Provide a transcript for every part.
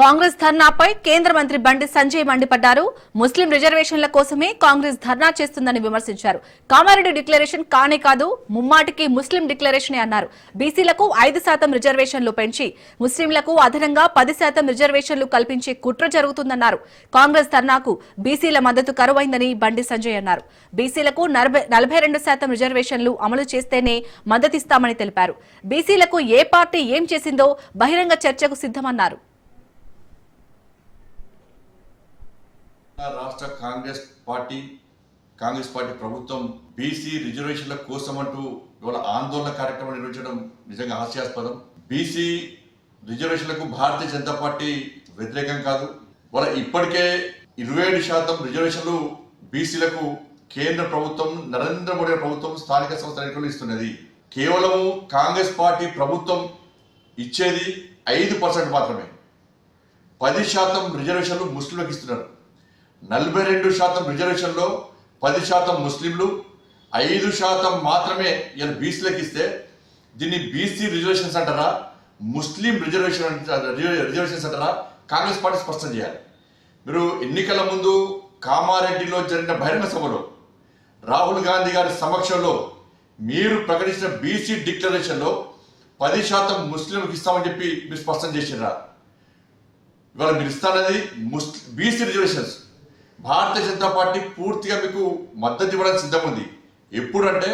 కాంగ్రెస్ ధర్నాపై కేంద్ర మంత్రి బండి సంజయ్ మండిపడ్డారు. ముస్లిం రిజర్వేషన్ల కోసమే కాంగ్రెస్ ధర్నా చేస్తుందని విమర్శించారు. కామారెడ్డి డిక్లరేషన్ కానే కాదు, ముమ్మాటికి ముస్లిం డిక్లరేషనే అన్నారు. బీసీలకు 5% రిజర్వేషన్లు పెంచి ముస్లింలకు అదనంగా 10% రిజర్వేషన్లు కల్పించే కుట్ర జరుగుతుందన్నారు. కాంగ్రెస్ ధర్నాకు బీసీల మద్దతు కరువైందని బండి సంజయ్ అన్నారు. బీసీలకు 42% రిజర్వేషన్లు అమలు చేస్తేనే మద్దతిస్తామని తెలిపారు. బీసీలకు ఏ పార్టీ ఏం చేసిందో బహిరంగ చర్చకు సిద్ధమన్నారు. రాష్ట్ర కాంగ్రెస్ పార్టీ ప్రభుత్వం బీసీ రిజర్వేషన్ల కోసం అంటూ ఇవాళ ఆందోళన కార్యక్రమం నిర్వహించడం నిజంగా హాస్యాస్పదం. బీసీ రిజర్వేషన్లకు భారతీయ జనతా పార్టీ వ్యతిరేకం కాదు. వాళ్ళ ఇప్పటికే 27% రిజర్వేషన్లు బీసీలకు కేంద్ర ప్రభుత్వం, నరేంద్ర మోడీ ప్రభుత్వం స్థానిక సంస్థల ఎన్నికలు ఇస్తున్నది. కేవలం కాంగ్రెస్ పార్టీ ప్రభుత్వం ఇచ్చేది 5% మాత్రమే. 10% రిజర్వేషన్లు ముస్లింలకు ఇస్తున్నారు. 42% రిజర్వేషన్లో 10% ముస్లింలు, 5% మాత్రమే ఇలా బీసీలకు ఇస్తే దీన్ని బీసీ రిజర్వేషన్స్ అంటారా, ముస్లిం రిజర్వేషన్స్ అంటారా? కాంగ్రెస్ పార్టీ స్పష్టం చేయాలి. మీరు ఎన్నికల ముందు కామారెడ్డిలో జరిగిన బహిరంగ సభలో రాహుల్ గాంధీ గారి సమక్షంలో మీరు ప్రకటించిన బీసీ డిక్లరేషన్లో 10% ముస్లింలకు ఇస్తామని చెప్పి మీరు స్పష్టం చేసినారా? ఇవాళ మీరు ఇస్తానది BC reservations. Bharatiya Janata party పూర్తిగా మీకు మద్దతు ఇవ్వడానికి సిద్ధం ఉంది. ఎప్పుడంటే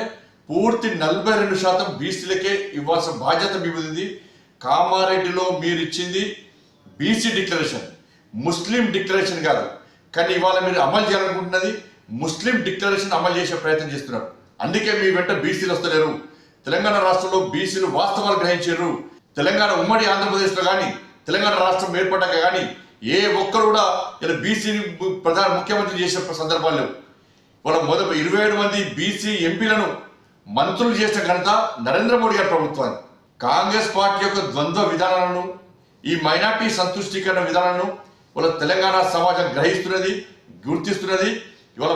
పూర్తి 42% బీసీలకే ఇవ్వాల్సిన బాధ్యత మీ ఉంది. కామారెడ్డిలో మీరు ఇచ్చింది బీసీ డిక్లరేషన్, ముస్లిం డిక్లరేషన్ కాదు. కానీ ఇవాళ మీరు అమలు చేయాలనుకుంటున్నది ముస్లిం డిక్లరేషన్ అమలు చేసే ప్రయత్నం చేస్తున్నారు. అందుకే మీ వెంట బీసీలు వస్తలేరు. తెలంగాణ రాష్ట్రంలో బీసీలు వాస్తవాలు గ్రహించారు. తెలంగాణ ఉమ్మడి ఆంధ్రప్రదేశ్లో కానీ, తెలంగాణ రాష్ట్రం ఏర్పడ్డాక కానీ ఏ ఒక్కరు కూడా ఇలా బీసీని ప్రధాన ముఖ్యమంత్రి చేసే సందర్భాలు లేవు. వాళ్ళ 27 మంది బీసీ ఎంపీలను మంత్రులు చేసిన ఘనత నరేంద్ర మోడీ గారి ప్రభుత్వాన్ని. కాంగ్రెస్ పార్టీ యొక్క ద్వంద్వ విధానాలను, ఈ మైనార్టీ సంతుష్టీకరణ విధానాలను వాళ్ళ తెలంగాణ సమాజం గ్రహిస్తున్నది, గుర్తిస్తున్నది. ఇవాళ